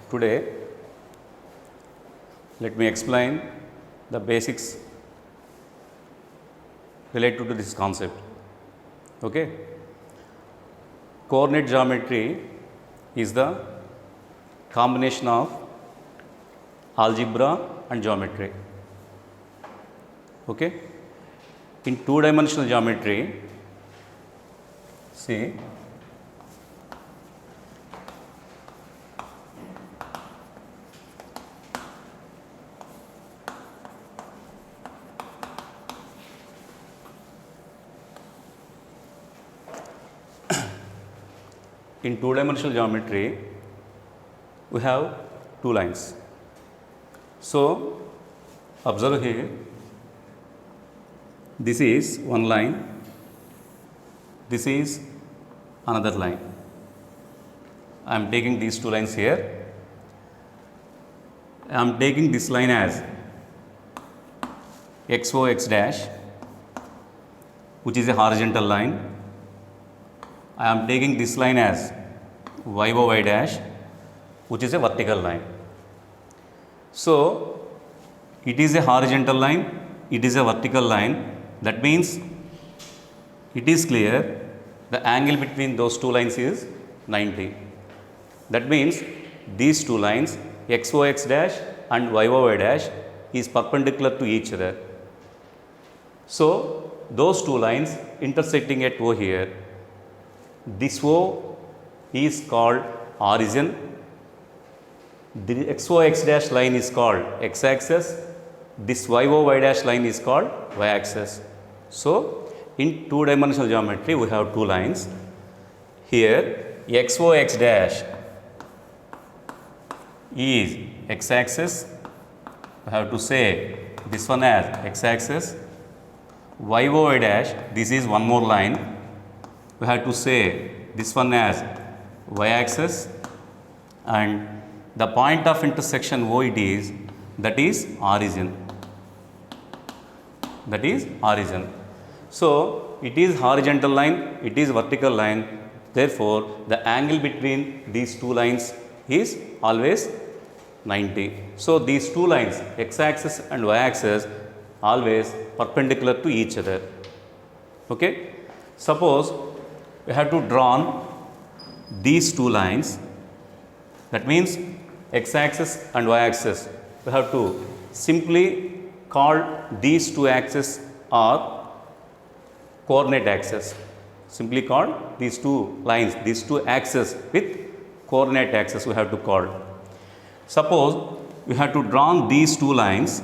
Today, let me explain the basics related to this concept. Okay? Coordinate geometry is the combination of algebra and geometry. Okay? In two-dimensional geometry, see, in two-dimensional geometry, we have two lines. So, observe here, this is one line, this is another line. I am taking these two lines here. I am taking this line as XOX dash, which is a horizontal line. I am taking this line as YOY dash, which is a vertical line. So, it is a horizontal line, it is a vertical line. That means it is clear the angle between those two lines is 90. That means these two lines XOX dash and YOY dash is perpendicular to each other. So, those two lines intersecting at O here, this O is called origin, the XOX dash line is called x-axis, this YOY dash line is called y-axis. So, in two-dimensional geometry we have two lines. Here XOX dash is x-axis, I have to say this one as x-axis, YOY dash, this is one more line, we have to say this one as y-axis, and the point of intersection O it is, that is origin. That is origin. So, it is horizontal line, it is vertical line, therefore, the angle between these two lines is always 90. So, these two lines x-axis and y-axis always perpendicular to each other. Okay? Suppose we have to draw these two lines, that means x-axis and y-axis, we have to simply call these two axes are coordinate axes. Simply call these two lines, these two axes with coordinate axes we have to call. Suppose we have to draw these two lines,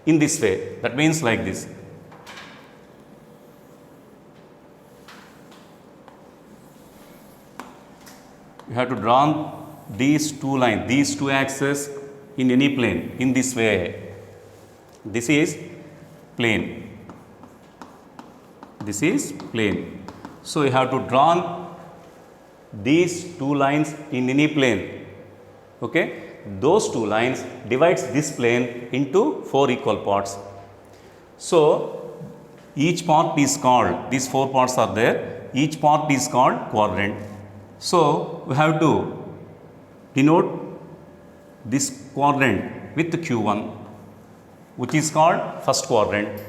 in this way, that means like this. We have to draw these two lines, these two axes in any plane, in this way. This is plane. This is plane. So, you have to draw these two lines in any plane. Okay? Those two lines divides this plane into four equal parts. So, each part is called, these four parts are there, each part is called quadrant. So, we have to denote this quadrant with Q1, which is called first quadrant.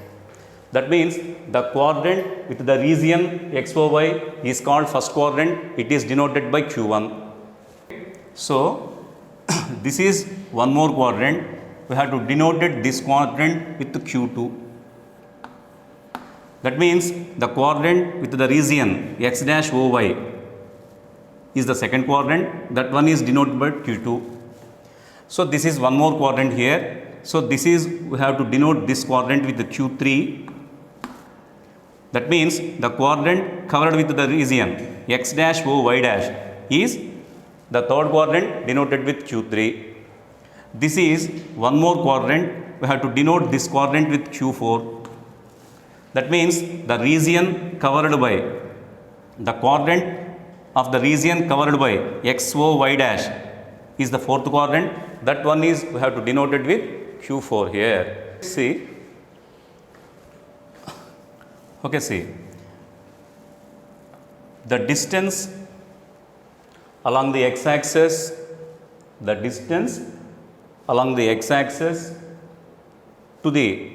That means the quadrant with the region XOY is called first quadrant, it is denoted by Q1. So, this is one more quadrant, we have to denote this quadrant with Q2. That means the quadrant with the region X dash OY is the second quadrant, that one is denoted by Q2. So, this is one more quadrant here. So, this is, we have to denote this quadrant with the Q3. That means the quadrant covered with the region X dash OY dash is the third quadrant denoted with Q3. This is one more quadrant, we have to denote this quadrant with Q4. That means the region covered by, the quadrant of the region covered by XOY dash is the fourth quadrant, that one is, we have to denote it with Q4 here. See, okay, see, the distance along the x-axis, the distance along the x-axis to the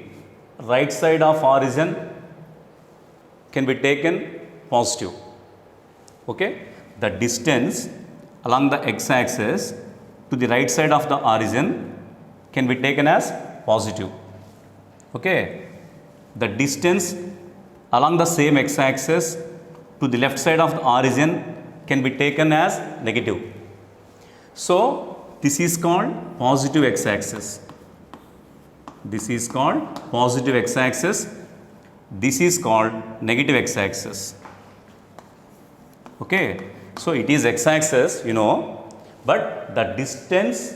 right side of origin can be taken positive. Okay, the distance along the x-axis to the right side of the origin can be taken as positive. Okay, the distance along the same x-axis to the left side of the origin can be taken as negative. So this is called positive x-axis. This is called positive x-axis. This is called negative x-axis. Okay, so it is x-axis, you know, but the distance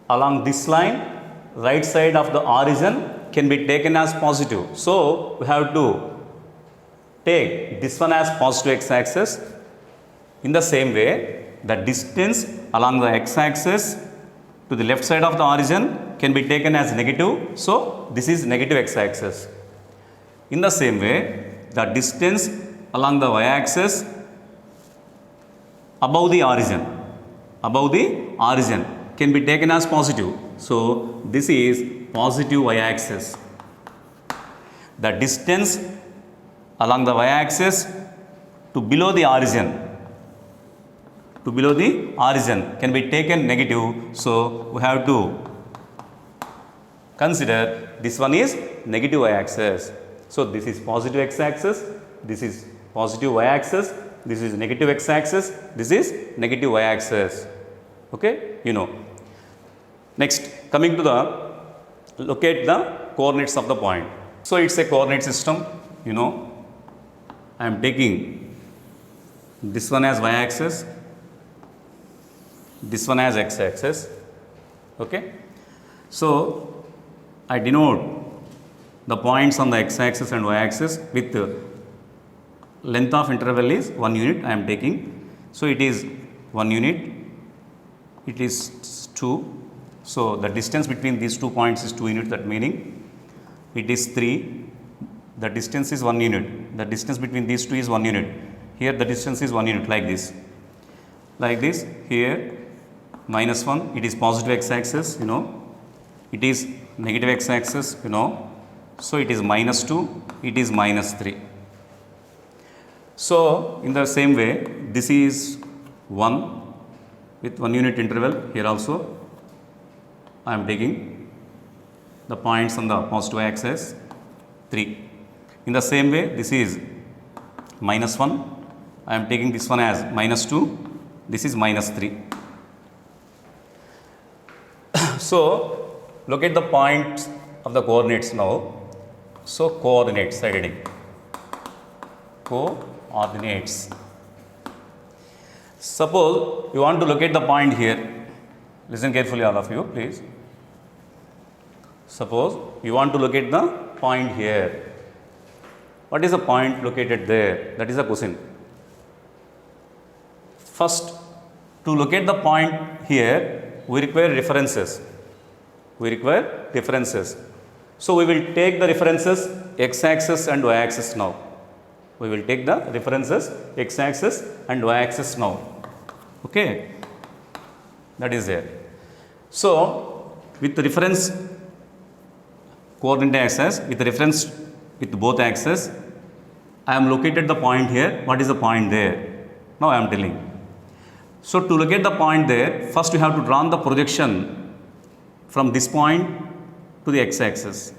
along this line, right side of the origin, can be taken as positive. So we have to take this one as positive x-axis. In the same way, the distance along the x-axis to the left side of the origin can be taken as negative. So this is negative x-axis. In the same way, the distance along the y-axis above the origin can be taken as positive. So this is positive y-axis. The distance along the y-axis to below the origin can be taken negative. So we have to consider this one is negative y-axis. So this is positive x-axis, this is positive y-axis, this is negative x-axis, this is negative y-axis. Okay, you know. Next, coming to the locate the coordinates of the point. So it's a coordinate system, you know. I am taking this one as y-axis, this one as x-axis. Okay, so I denote the points on the x-axis and y-axis with length of interval is 1 unit I am taking. So it is 1 unit, it is 2. So the distance between these 2 points is 2 units, that meaning it is 3. The distance is 1 unit. The distance between these 2 is 1 unit. Here the distance is 1 unit, like this. Like this. Here -1, it is positive x-axis, you know. It is negative x-axis, you know. So it is -2, it is -3. So in the same way, this is 1 with 1 unit interval. Here also I am taking the points on the positive axis, 3. In the same way, this is -1. I am taking this one as -2. This is -3. So locate the points of the coordinates now. So coordinates, side heading. Coordinates. Suppose you want to locate the point here. Listen carefully, all of you, please. Suppose you want to locate the point here. What is the point located there? That is the question. First, to locate the point here, we require references. So we will take the references x-axis and y-axis now. We will take the references x-axis and y-axis now. Okay, that is there. So with the reference coordinate axis, with the reference with both axes, I am located the point here. What is the point there? Now I am telling. So to locate the point there, first you have to draw the projection from this point to the x-axis.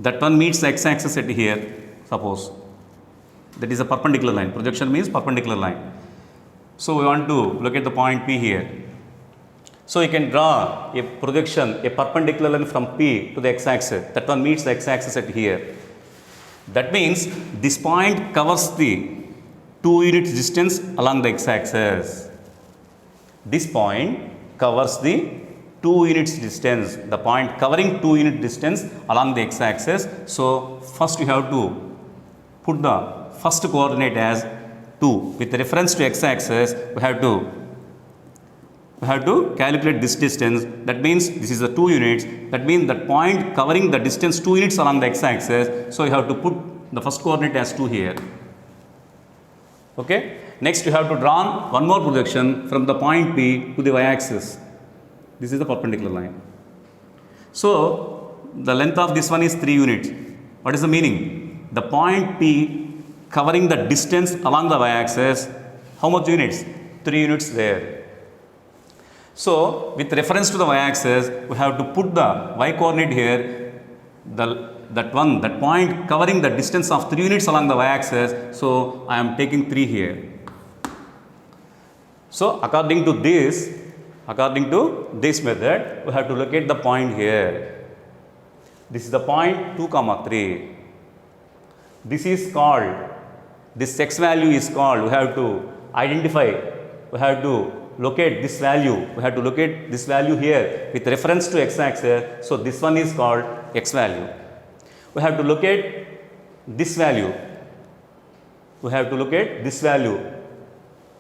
That one meets the x-axis at here, suppose. That is a perpendicular line. Projection means perpendicular line. So we want to locate the point P here. So you can draw a projection, a perpendicular line from P to the x-axis. That one meets the x-axis at here. That means this point covers the 2 units distance along the x-axis. This point covers the 2 units distance, the point covering 2 unit distance along the x-axis. So first you have to put the first coordinate as 2. With reference to x-axis, we have to calculate this distance. That means this is the 2 units. That means that point covering the distance 2 units along the x-axis. So you have to put the first coordinate as 2 here. Okay. Next, you have to draw one more projection from the point P to the y-axis. This is the perpendicular line. So, the length of this one is 3 units. What is the meaning? The point P covering the distance along the y-axis, how much units? 3 units there. So, with reference to the y-axis, we have to put the y-coordinate here, that point covering the distance of 3 units along the y-axis. So, I am taking 3 here. So, according to this method, we have to locate the point here. This is the point 2, 3. This is called, this x value is called, we have to identify, we have to locate this value, we have to locate this value here with reference to x-axis. So, this one is called x value. We have to locate this value, we have to locate this value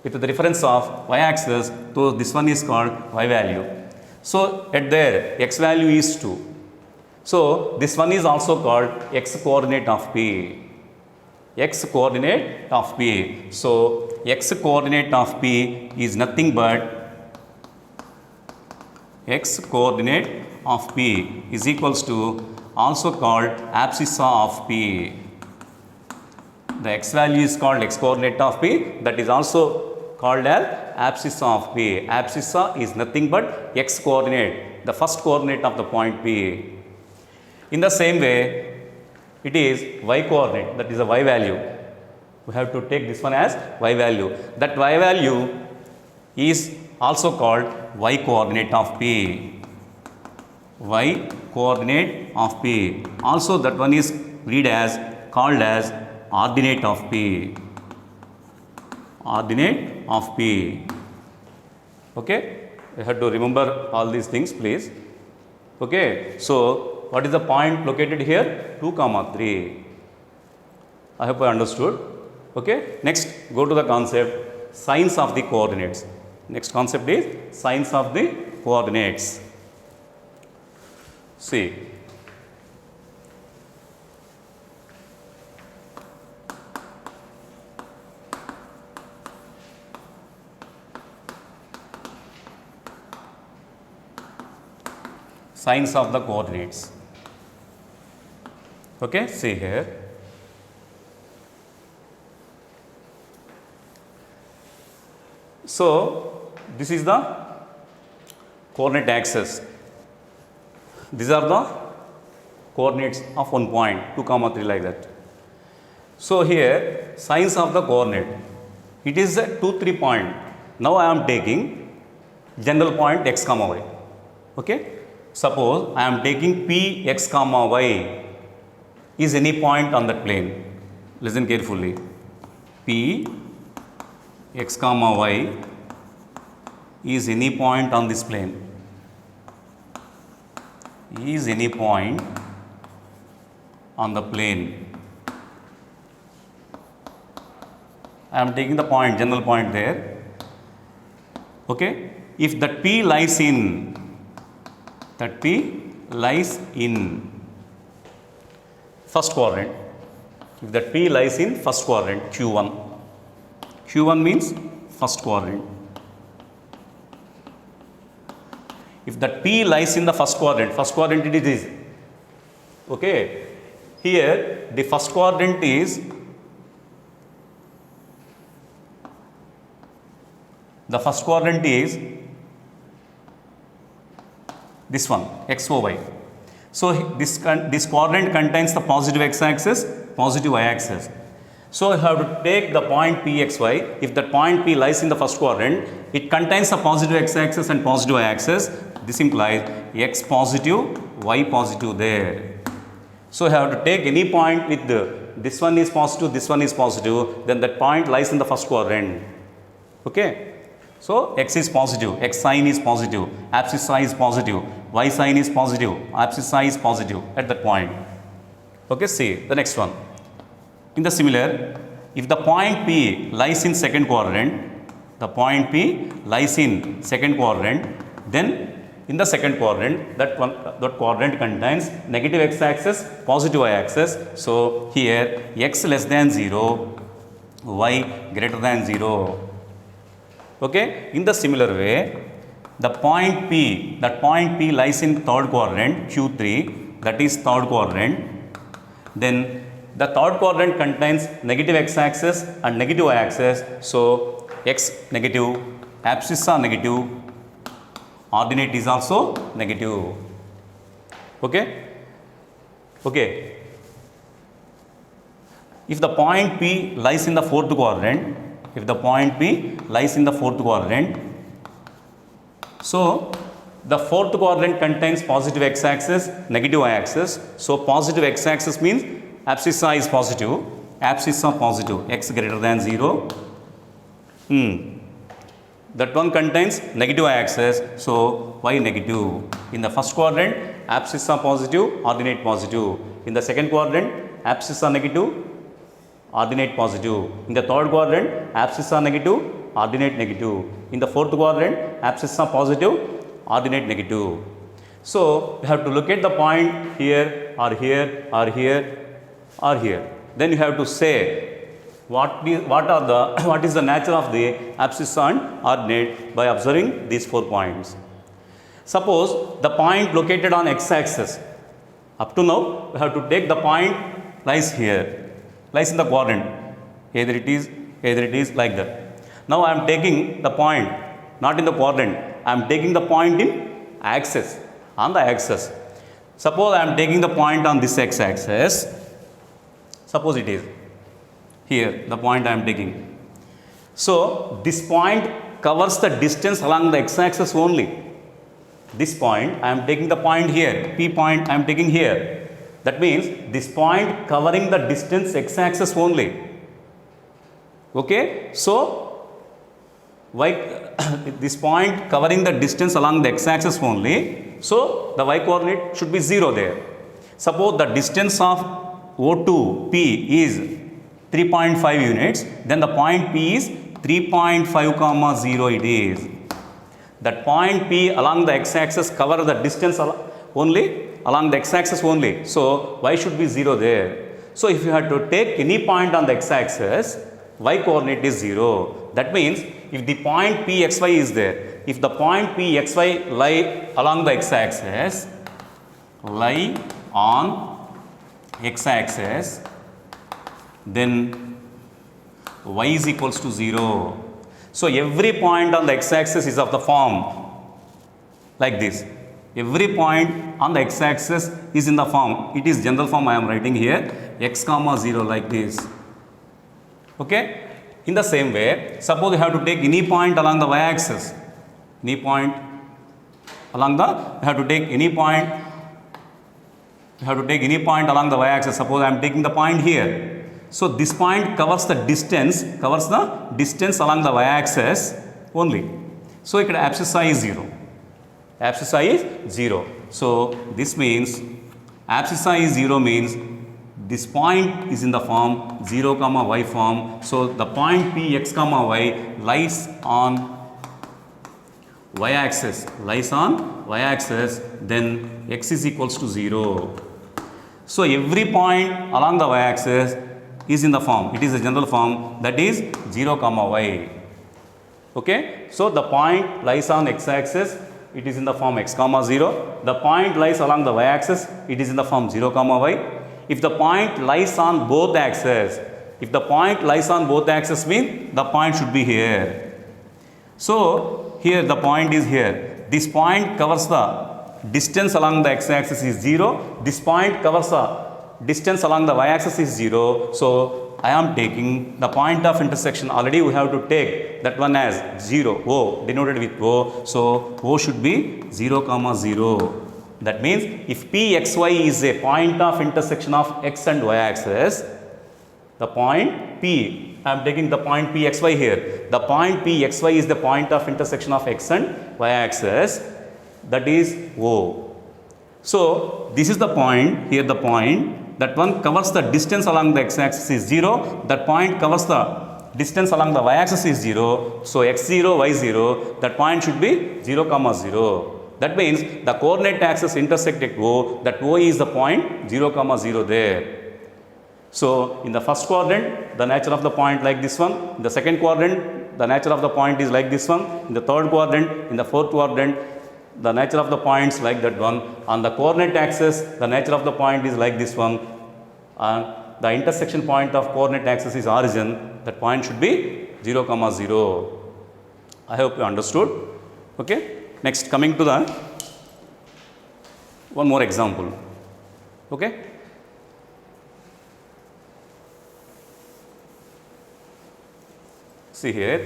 with the reference of y-axis. So, this one is called y value. So, at there x value is 2. So, this one is also called x coordinate of P. X coordinate of P. So, x coordinate of P is nothing but x coordinate of P is equals to also called abscissa of P. The x value is called x coordinate of P, that is also called as abscissa of P. Abscissa is nothing but x coordinate, the first coordinate of the point P. In the same way, it is y coordinate, that is a y value. We have to take this one as y value. That y value is also called y coordinate of P. Y coordinate of P. Also that one is called as ordinate of P. Ordinate of P. Okay? You have to remember all these things, please. Okay? So, what is the point located here? 2, 3. I hope I understood. Okay. Next, go to the concept signs of the coordinates. Next concept is signs of the coordinates. See. Signs of the coordinates. Okay, see here. So, this is the coordinate axis. These are the coordinates of one point, 2, 3 like that. So, here signs of the coordinate. It is a 2, 3 point. Now, I am taking general point x, y. Okay. Suppose I am taking P x, y is any point on that plane. Listen carefully. P x, y is any point on this plane. Is any point on the plane. I am taking the point, general point there. Okay. If that P lies in first quadrant, if that P lies in first quadrant, Q1 means first quadrant. If that P lies in the first quadrant it is, okay, here the first quadrant is, this one, x, y. So, this quadrant contains the positive x-axis, positive y-axis. So, you have to take the point P, x, y. If the point P lies in the first quadrant, it contains the positive x-axis and positive y-axis. This implies x positive, y positive there. So, you have to take any point with this one is positive, this one is positive, then that point lies in the first quadrant. Okay. So, x is positive, x sign is positive, abscissa is positive, y sign is positive, abscissa is positive at that point. Okay, see the next one. In the similar, if the point P lies in second quadrant, then in the second quadrant, that quadrant contains negative x-axis, positive y-axis. So, here x less than 0, y greater than 0. Okay, in the similar way, the point P lies in third quadrant Q3, that is third quadrant. Then the third quadrant contains negative x-axis and negative y-axis. So x negative, abscissa are negative, ordinate is also negative. Okay. Okay. If the point P lies in the fourth quadrant, so the fourth quadrant contains positive x-axis, negative y-axis. So positive x-axis means abscissa is positive, x greater than 0. That one contains negative y-axis, so y negative. In the first quadrant, abscissa positive, ordinate positive. In the second quadrant, abscissa negative, ordinate positive. In the third quadrant, abscissa negative, ordinate negative. In the fourth quadrant, abscissa positive, ordinate negative. So you have to locate the point here or here or here or here. Then you have to say what is the nature of the abscissa and ordinate by observing these 4 points. Suppose the point located on x-axis. Up to now, we have to take the point lies here, lies in the quadrant. Either it is like that. Now I am taking the point not in the quadrant. I am taking the point in axis, on the axis. Suppose I am taking the point on this x-axis. Suppose it is here, the point I am taking. So this point covers the distance along the x-axis only. This point, I am taking the point here, P point I am taking here. That means this point covering the distance x-axis only. Okay, so y this point covering the distance along the x-axis only. So the y coordinate should be 0 there. Suppose the distance of O2 P is 3.5 units, then the point P is 3.5, 0 it is. That point P along the x-axis cover the distance only, along the x-axis only. So y should be 0 there. So if you have to take any point on the x-axis, y coordinate is 0. That means if the point Pxy is there, if the point Pxy lie along the x-axis, then y is equals to 0. So every point on the x-axis is of the form like this. Every point on the x-axis is in the form. It is general form I am writing here, x comma 0 like this. Okay. In the same way, suppose you have to take any point along the y-axis. You have to take any point along the y-axis. Suppose I am taking the point here. So this point covers the distance along the y-axis only. So ఇక్కడ abscissa is 0. So this means abscissa is 0 means this point is in the form 0, y form. So the point Px, y lies on y-axis. Then x is equals to 0. So every point along the y-axis is in the form. It is a general form, that is 0, y. Okay. So the point lies on x-axis. It is in the form x, 0. The point lies along the y-axis. It is in the form 0, y. If the point lies on both axes, means the point should be here. So here the point is here. This point covers the distance along the x-axis is 0. This point covers the distance along the y-axis is 0. So I am taking the point of intersection. Already we have to take that one as 0, O, denoted with O. So O should be 0, 0. That means if Pxy is a point of intersection of x and y axis, the point P, I am taking the point Pxy here. The point Pxy is the point of intersection of x and y axis, that is O. So this is the point, here the point, that one covers the distance along the x-axis is 0, that point covers the distance along the y-axis is 0. So x0, y0, that point should be 0, 0. That means the coordinate axis intersect at O, that O is the point 0, 0 there. So in the first quadrant, the nature of the point like this one. In the second quadrant, the nature of the point is like this one. In the third quadrant, in the fourth quadrant, the nature of the points like that one. On the coordinate axis, the nature of the point is like this one. And the intersection point of coordinate axis is origin. That point should be 0, 0. I hope you understood. Okay. Next, coming to the one more example. Okay. See here.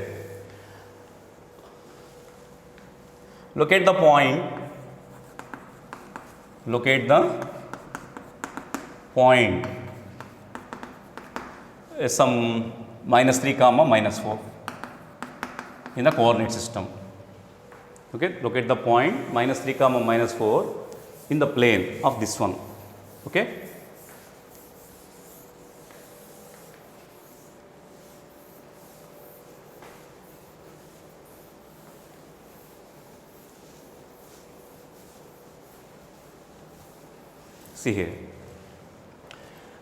Locate the point. Locate the point. Some -3, -4 in the coordinate system. Okay. Locate the point -3, -4 in the plane of this one. Okay. See here.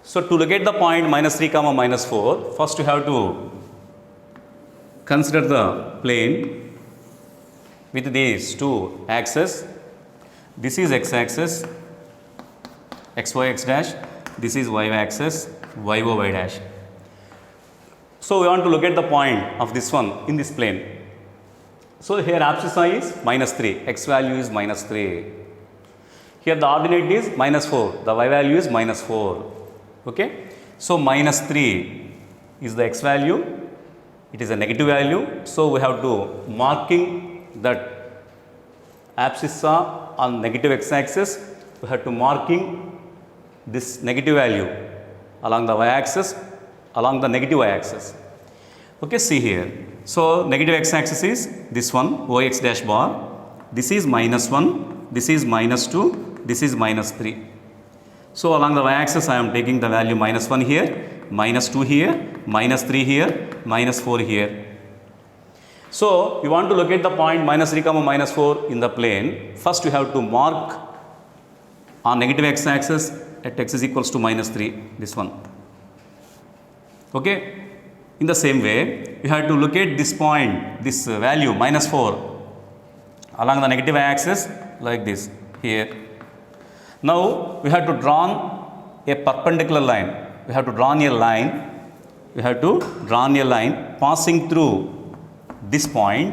So, to locate the point -3, -4, first you have to consider the plane with these two axes. This is x axis, xy x dash, this is y axis, y o y dash. So, we want to locate the point of this one in this plane. So, here abscissa is -3, x value is -3. Here the ordinate is -4, the y value is -4. Okay. So, -3 is the x value, it is a negative value. So, we have to marking that abscissa on negative x axis, we have to marking this negative value along the y axis, along the negative y axis. Okay, see here. So, negative x axis is this one, Ox dash bar, this is -1, this is -2, this is -3. So, along the y axis I am taking the value -1 here, -2 here, -3 here, -4 here. So, you want to locate the point -3, -4 in the plane. First, you have to mark on negative x axis at x is equals to -3, this one. Okay. In the same way, you have to locate this point, this value -4 along the negative y axis like this here. Now, we have to draw a perpendicular line. We have to draw a line. We have to draw a line passing through this point,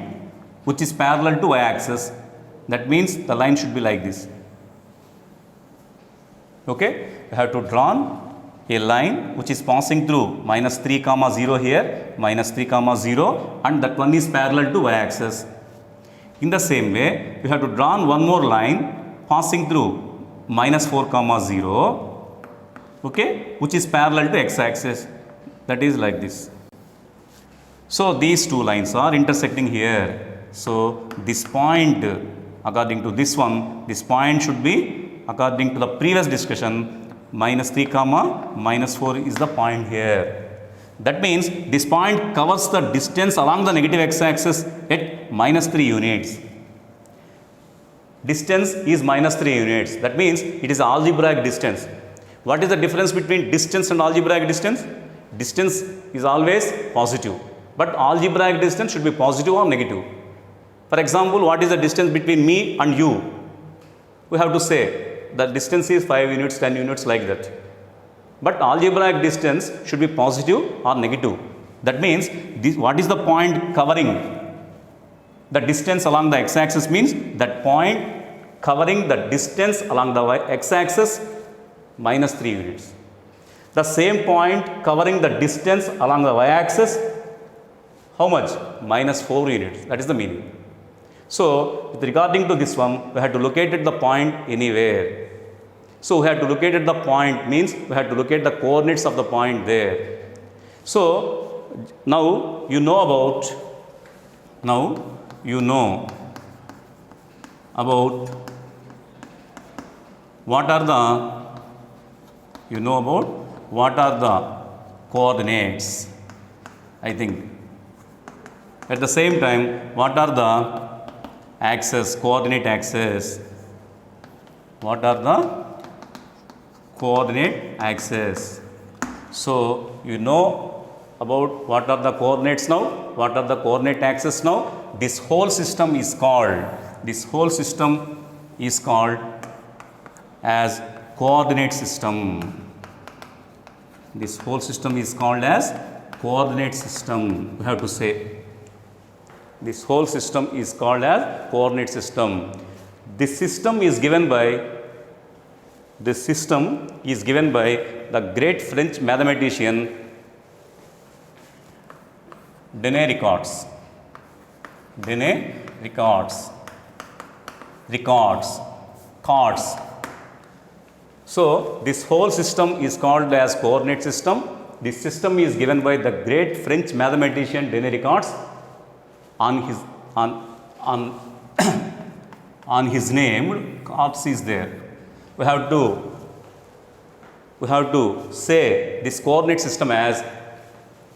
which is parallel to y axis. That means the line should be like this. Okay, we have to draw a line which is passing through -3, 0 here, -3, 0, and that one is parallel to y axis. In the same way, we have to draw one more line passing through -4, 0, okay, which is parallel to x axis. That is like this. So, these two lines are intersecting here. So, this point according to this one, this point should be according to the previous discussion -3, -4 is the point here. That means this point covers the distance along the negative x axis at -3 units. Distance is -3 units. That means it is algebraic distance. What is the difference between distance and algebraic distance? Distance is always positive, but algebraic distance should be positive or negative. For example, what is the distance between me and you? We have to say the distance is 5 units, 10 units like that. But algebraic distance should be positive or negative. That means this, what is the point covering the distance along the x axis means that point covering the distance along the x axis -3 units. The same point covering the distance along the y axis, how much? -4 units. That is the meaning. So, with regarding to this one, we have to locate the point anywhere. So, we have to locate the point means we have to locate the coordinates of the point there. So, now you know about what are the coordinates, I think. At the same time, what are the axes, coordinate axes? What are the coordinate axes? So, you know about what are the coordinates now, what are the coordinate axes now. This whole system is called as coordinate system. This whole system is called as coordinate system. We have to say this whole system is called as coordinate system. This system is given by the great French mathematician Denis Ricards. So this whole system is called as coordinate system. This system is given by the great French mathematician Denis Ricards. On his name, Ricards is there. We have to say this coordinate system as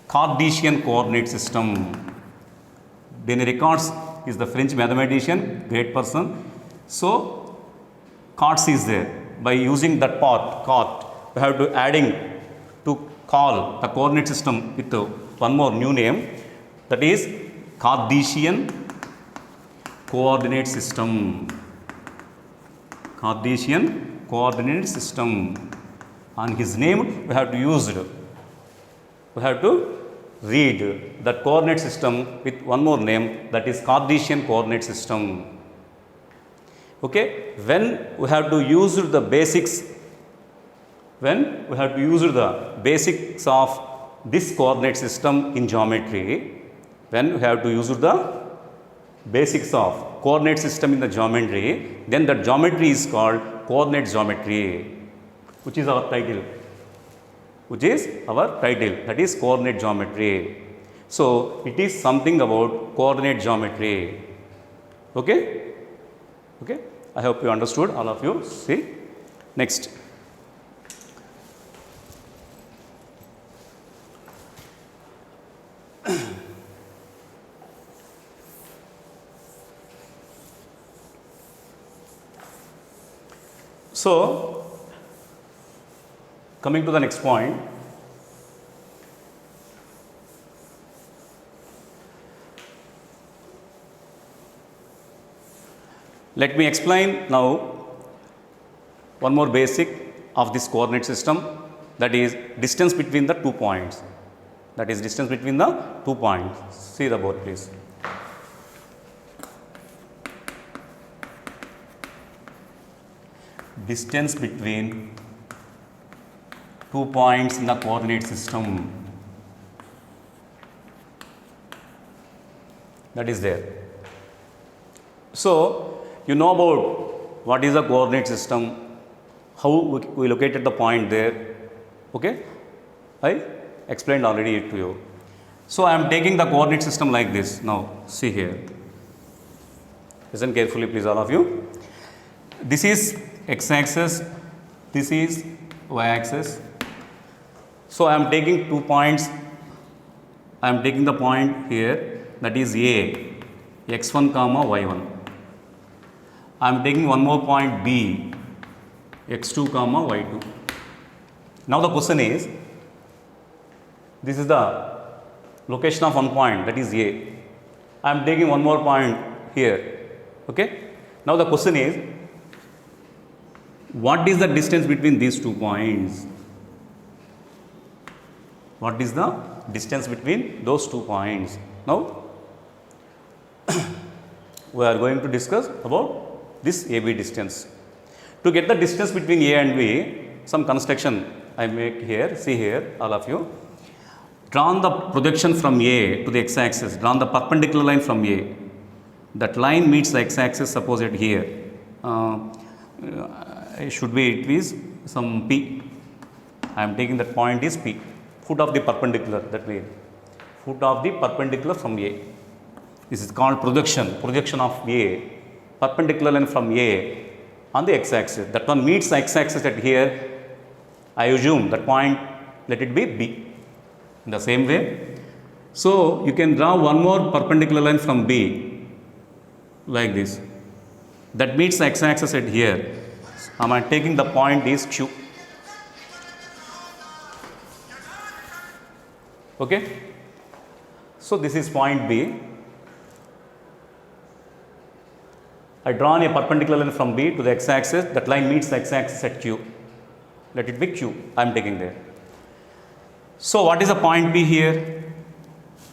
Cartesian coordinate system. Denis Ricards is the French mathematician, great person. So Ricards is there. By using that part, we have to call the coordinate system with one more new name, that is Cartesian coordinate system. Cartesian coordinate system. On his name, we have to read that coordinate system with one more name, that is Cartesian coordinate system. Okay, when we have to use the basics of this coordinate system in geometry, then the geometry, then the geometry is called coordinate geometry, which is our title, that is coordinate geometry. So it is something about coordinate geometry. Okay, I hope you understood, all of you. See, next. So, coming to the next point, let me explain now one more basic of this coordinate system, that is distance between the 2 points. See the board, please. Distance between 2 points in the coordinate system, that is there. So you know about what is a coordinate system, how we located the point there. Okay, I explained already it to you. So I am taking the coordinate system like this. Now see here, listen carefully please, all of you. This is x-axis, this is y-axis. So I am taking 2 points. I am taking the point here, that is A, x1 comma y1. I am taking one more point B, x2 comma y2. Now the question is, this is the location of one point, that is A. I am taking one more point here. Okay. Now the question is, what is the distance between these 2 points? What is the distance between those 2 points? Now we are going to discuss about this AB distance. To get the distance between A and B, some construction I make here. See here, all of you. Draw the projection from A to the x-axis. Draw the perpendicular line from A. That line meets the x-axis, suppose it here. It is some P. I am taking that point is P. Foot of the perpendicular, that way. Foot of the perpendicular from A. This is called projection of A. Perpendicular line from A on the x-axis. That one meets the x-axis at here. I assume that point, let it be B. In the same way. So you can draw one more perpendicular line from B like this. That meets the x-axis at here. I am taking the point is Q. Okay. So this is point B. I drawn a perpendicular line from B to the x-axis. That line meets the x-axis at Q. Let it be Q. I am taking there. So what is the point P here?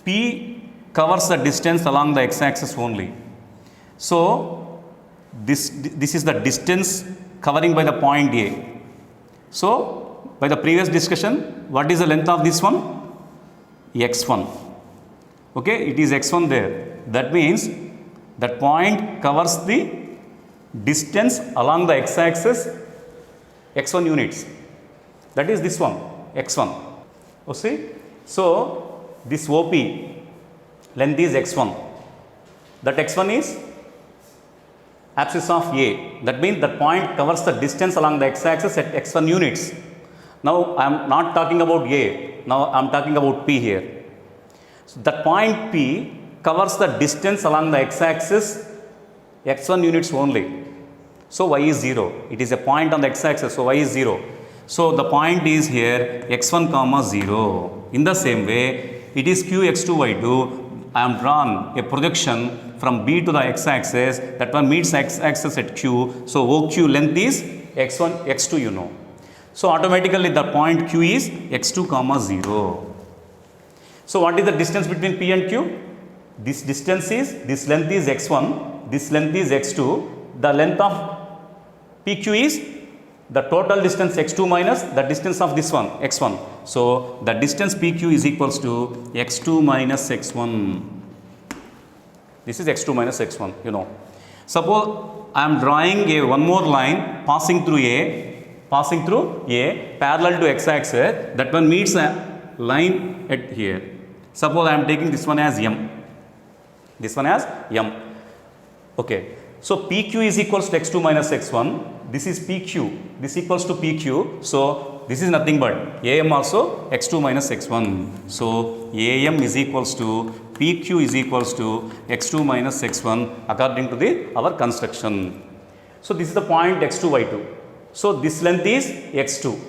P covers the distance along the x-axis only. So this is the distance covering by the point A. So by the previous discussion, what is the length of this one? x1. Okay, it is x1 there. That means that point covers the distance along the x-axis x1 units. That is this one, x1. You see? So this OP length is x1. That x1 is axis of A. That means that point covers the distance along the x-axis at x1 units. Now I am not talking about A. Now I am talking about P here. So that point P covers the distance along the x-axis x1 units only. So y is 0. It is a point on the x-axis, so y is 0. So the point is here x1 comma 0. In the same way, it is q x2 y2. I am drawn a projection from B to the x-axis. That one meets x-axis at q. So OQ length is x1, x2 you know. So automatically the point q is x2 comma 0. So what is the distance between P and Q? This distance is, this length is x1, this length is x2. The length of PQ is the total distance x2 minus the distance of this one, x1. So the distance PQ is equals to x2 minus x1. This is x2 minus x1, you know. Suppose I am drawing one more line passing through A parallel to x-axis. That one meets a line at here. Suppose I am taking this one as M. This one as M. Okay. So PQ is equals to x2 minus x1. This is PQ. This equals to PQ. So this is nothing but AM also x2 minus x1. So AM is equals to PQ is equals to x2 minus x1 according to our construction. So this is the point x2 y2. So this length is x2.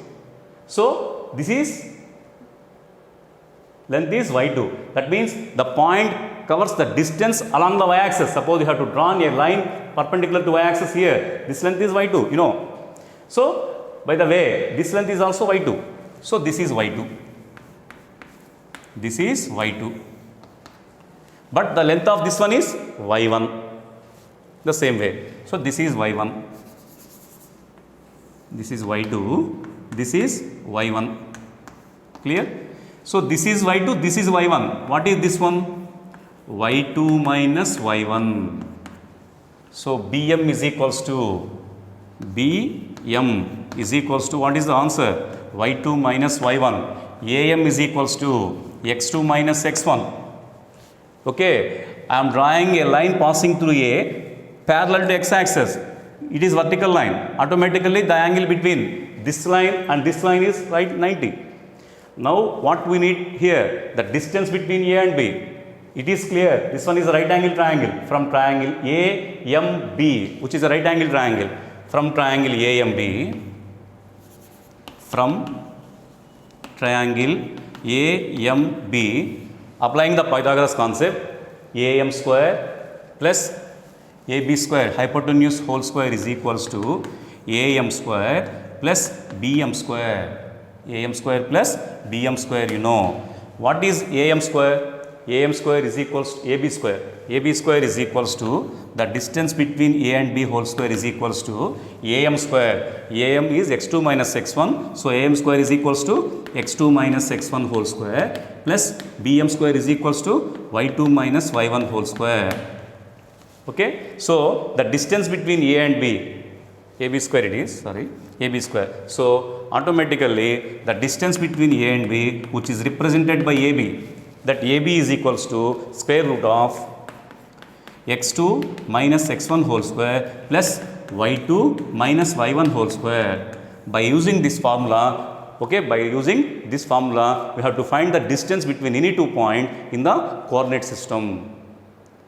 So this is length is y2. That means the point covers the distance along the y-axis. Suppose you have to draw a line perpendicular to y-axis here. This length is y2, you know. So by the way, this length is also y2. So this is y2. This is y2. But the length of this one is y1. The same way. So this is y1. This is y2. This is y1. Clear? So this is y2, this is y1. What is this one? y2 minus y1. So Bm is equals to what is the answer? y2 minus y1. Am is equals to x2 minus x1. Okay, I am drawing a line passing through A parallel to x-axis. It is vertical line. Automatically the angle between this line and this line is right 90. Now what we need here, the distance between A and B. It is clear. This one is a right angle triangle. From triangle AMB, which is a right angle triangle. From triangle AMB, applying the Pythagoras concept, AM square plus AB square hypotenuse whole square is equals to AM square plus BM square. AM square plus BM square, you know. What is AM square? AM square is equals to AB square. AB square is equals to the distance between A and B whole square is equals to AM square. AM is x2 minus x1. So AM square is equals to x2 minus x1 whole square plus BM square is equals to y2 minus y1 whole square. Okay. So the distance between A and B, AB square it is, AB square. So automatically the distance between A and B, which is represented by AB, that AB is equals to square root of x2 minus x1 whole square plus y2 minus y1 whole square. By using this formula, okay, we have to find the distance between any 2 points in the coordinate system.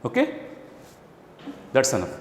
Okay, that's enough.